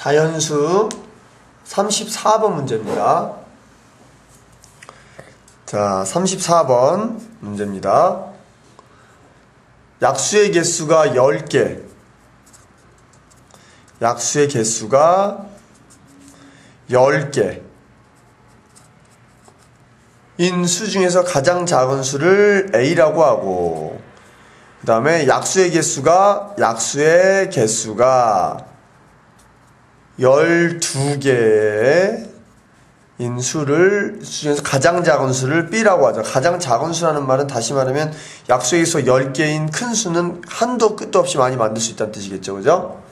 자연수 34번 문제입니다. 자, 34번 문제입니다. 약수의 개수가 10개. 약수의 개수가 10개. 인 수 중에서 가장 작은 수를 A라고 하고, 그 다음에 약수의 개수가 12개의 인 수를, 수 중에서 가장 작은 수를 B라고 하죠. 가장 작은 수라는 말은 다시 말하면 약수의 개수가 10개인 큰 수는 한도 끝도 없이 많이 만들 수 있다는 뜻이겠죠. 그죠?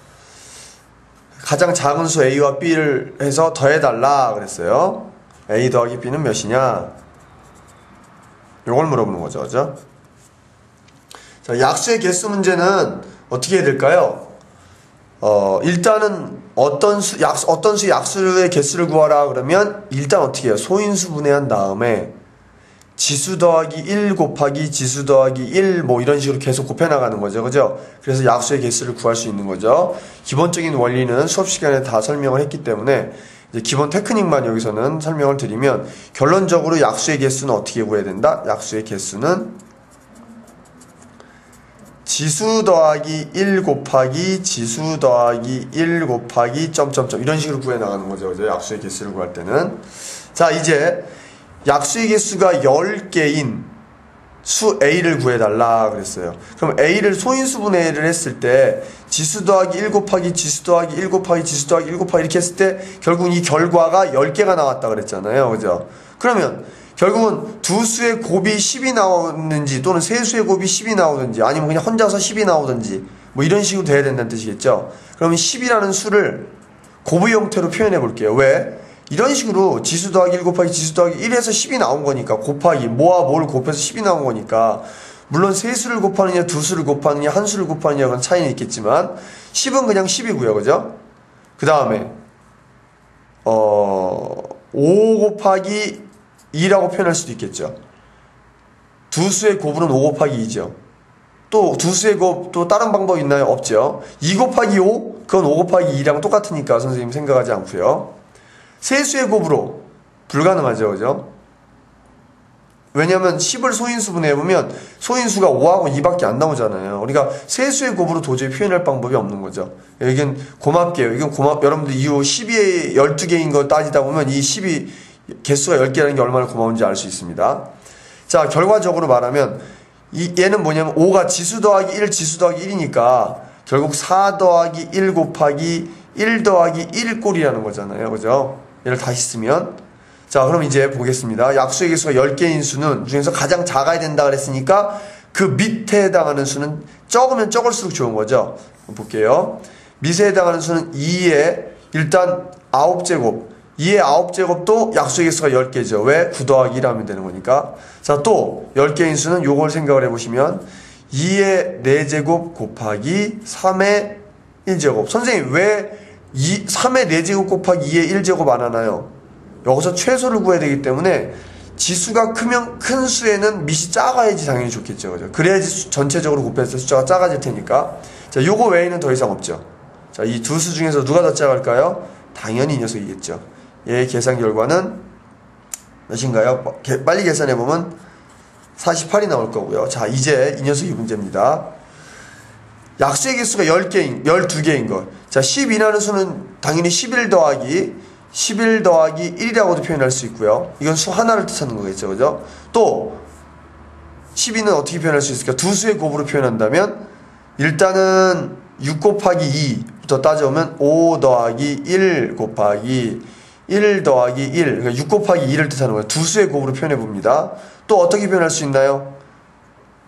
가장 작은 수 A와 B를 해서 더해달라 그랬어요. A 더하기 B는 몇이냐? 요걸 물어보는 거죠. 그죠? 자, 약수의 개수 문제는 어떻게 해야 될까요? 일단은 어떤 수 약수의 개수를 구하라 그러면 일단 어떻게 해요? 소인수 분해한 다음에 지수 더하기 1 곱하기 지수 더하기 1 뭐 이런 식으로 계속 곱해 나가는 거죠. 그죠? 그래서 약수의 개수를 구할 수 있는 거죠. 기본적인 원리는 수업 시간에 다 설명을 했기 때문에 이제 기본 테크닉만 여기서는 설명을 드리면, 결론적으로 약수의 개수는 어떻게 구해야 된다? 약수의 개수는 지수 더하기 1 곱하기 지수 더하기 1 곱하기 점점점 이런 식으로 구해 나가는 거죠. 그죠? 약수의 개수를 구할 때는. 자, 이제 약수의 개수가 10개인 수 A를 구해달라 그랬어요. 그럼 A를 소인수분해를 했을 때 지수 더하기 1 곱하기 지수 더하기 1 곱하기 지수 더하기 1 곱하기 이렇게 했을 때 결국은 이 결과가 10개가 나왔다 그랬잖아요. 그죠? 그러면 결국은 두 수의 곱이 10이 나오는지 또는 세 수의 곱이 10이 나오든지 아니면 그냥 혼자서 10이 나오든지 뭐 이런 식으로 돼야 된다는 뜻이겠죠. 그러면 10이라는 수를 곱의 형태로 표현해 볼게요. 왜? 이런 식으로 지수 더하기 1 곱하기 지수 더하기 1에서 10이 나온 거니까, 곱하기 뭐와 뭘 곱해서 10이 나온 거니까, 물론 세 수를 곱하느냐 두 수를 곱하느냐 한 수를 곱하느냐 그런 차이는 있겠지만 10은 그냥 10이고요. 그죠? 그 다음에 5 곱하기 2라고 표현할 수도 있겠죠. 두 수의 곱은 5 곱하기 2죠. 또 두 수의 곱 또 다른 방법 있나요? 없죠. 2 곱하기 5 그건 5 곱하기 2랑 똑같으니까 선생님 생각하지 않고요. 세 수의 곱으로 불가능하죠. 그죠? 왜냐면 10을 소인수분해 해보면 소인수가 5하고 2밖에 안 나오잖아요. 그러니까 세 수의 곱으로 도저히 표현할 방법이 없는 거죠. 이건 고맙게요. 여러분들 이후 10이 12개인 거 따지다 보면 이 10이 개수가 10개라는 게 얼마나 고마운지 알 수 있습니다. 자, 결과적으로 말하면 얘는 뭐냐면 5가 지수 더하기 1 지수 더하기 1이니까 결국 4 더하기 1 곱하기 1 더하기 1 꼴이라는 거잖아요. 그죠? 얘를 다시 쓰면, 자, 그럼 이제 보겠습니다. 약수의 개수가 10개인 수는 중에서 가장 작아야 된다 그랬으니까 그 밑에 해당하는 수는 적으면 적을수록 좋은 거죠. 볼게요. 밑에 해당하는 수는 2의 일단 9제곱, 2의 9제곱도 약수의 개수가 10개죠. 왜? 9 더하기 1 하면 되는 거니까. 자, 또 10개인 수는 요걸 생각을 해보시면 2의 4제곱 곱하기 3의 1제곱. 선생님 왜 3의 4제곱 곱하기 2의 1제곱 안 하나요? 여기서 최소를 구해야 되기 때문에 지수가 크면 큰 수에는 밑이 작아야지 당연히 좋겠죠. 그죠? 그래야지 전체적으로 곱했을 때 숫자가 작아질 테니까. 자, 요거 외에는 더 이상 없죠. 자, 이 두 수 중에서 누가 더 작을까요? 당연히 이 녀석이겠죠. 얘의 계산 결과는 몇인가요? 빨리 계산해보면 48이 나올 거고요. 자, 이제 이 녀석이 문제입니다. 약수의 개수가 12개인 것. 자, 12라는 수는 당연히 11 더하기 1이라고도 표현할 수 있고요. 이건 수 하나를 뜻하는 거겠죠. 그죠? 또 12는 어떻게 표현할 수 있을까? 두 수의 곱으로 표현한다면 일단은 6 곱하기 2부터 따져오면 5 더하기 1 곱하기 1 더하기 1, 그러니까 6 곱하기 2를 뜻하는 거예요. 두 수의 곱으로 표현해 봅니다. 또 어떻게 표현할 수 있나요?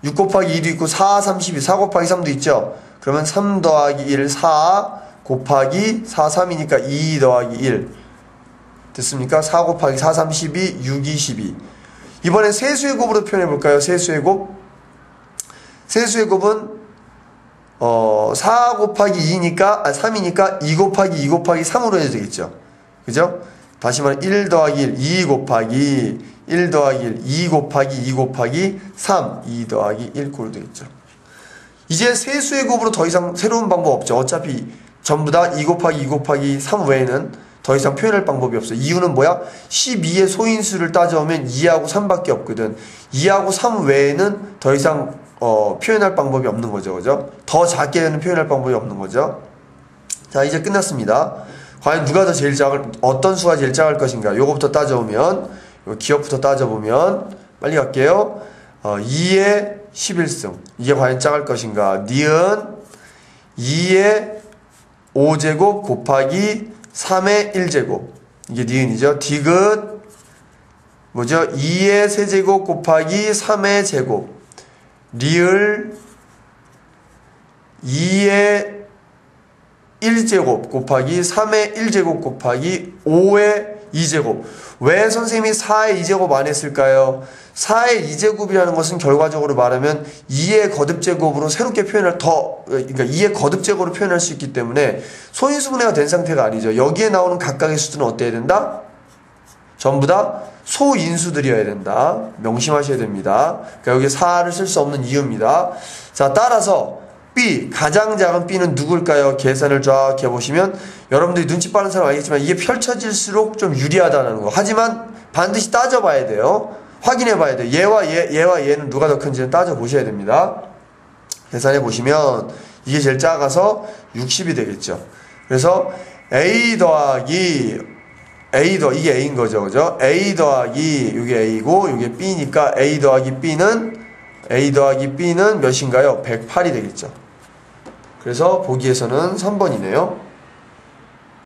6 곱하기 2도 있고 4, 32, 4 곱하기 3도 있죠. 그러면 3 더하기 1, 4 곱하기 4, 3이니까 2 더하기 1 됐습니까? 4 곱하기 4, 32, 6, 22. 이번엔 세수의 곱으로 표현해 볼까요? 세수의 곱. 세수의 곱은 4 곱하기 3이니까 2 곱하기 2 곱하기 3으로 해야 되겠죠. 그죠? 다시 말해 1 더하기 1, 2 곱하기 1 더하기 1, 2 곱하기 2 곱하기 3, 2 더하기 1 꼴로 되겠죠. 이제 세수의 곱으로 더 이상 새로운 방법 없죠. 어차피 전부 다 2 곱하기 2 곱하기 3 외에는 더 이상 표현할 방법이 없어. 이유는 뭐야? 12의 소인수를 따져오면 2하고 3밖에 없거든. 2하고 3 외에는 더 이상 표현할 방법이 없는 거죠. 그죠? 더 작게는 표현할 방법이 없는 거죠. 자, 이제 끝났습니다. 과연 누가 더 제일 어떤 수가 제일 작을 것인가? 요거부터 따져오면, 요 기억부터 따져보면, 빨리 갈게요. 2의 11승. 이게 과연 작을 것인가? 니은 2의 5제곱 곱하기 3의 1제곱. 이게 니은이죠. 디귿, 뭐죠? 2의 세제곱 곱하기 3의 제곱. 리을 2의 1제곱 곱하기 3의 1제곱 곱하기 5의 2제곱. 왜 선생님이 4의 2제곱 안 했을까요? 4의 2제곱이라는 것은 결과적으로 말하면 2의 거듭제곱으로 새롭게 표현할 그러니까 2의 거듭제곱으로 표현할 수 있기 때문에 소인수분해가 된 상태가 아니죠. 여기에 나오는 각각의 수들은 어때야 된다? 전부 다 소인수들이어야 된다. 명심하셔야 됩니다. 그러니까 여기 4를 쓸 수 없는 이유입니다. 자, 따라서 B, 가장 작은 B는 누굴까요? 계산을 쫙 해보시면 여러분들이 눈치 빠른 사람 알겠지만 이게 펼쳐질수록 좀 유리하다는 거. 하지만 반드시 따져봐야 돼요. 확인해봐야 돼요. 얘와 얘는 누가 더 큰지는 따져보셔야 됩니다. 계산해보시면 이게 제일 작아서 60이 되겠죠. 그래서 이게 A인 거죠. 그죠? A 더하기, 이게 A고, 이게 B니까 A 더하기 B는 몇인가요? 108이 되겠죠. 그래서 보기에서는 3번이네요.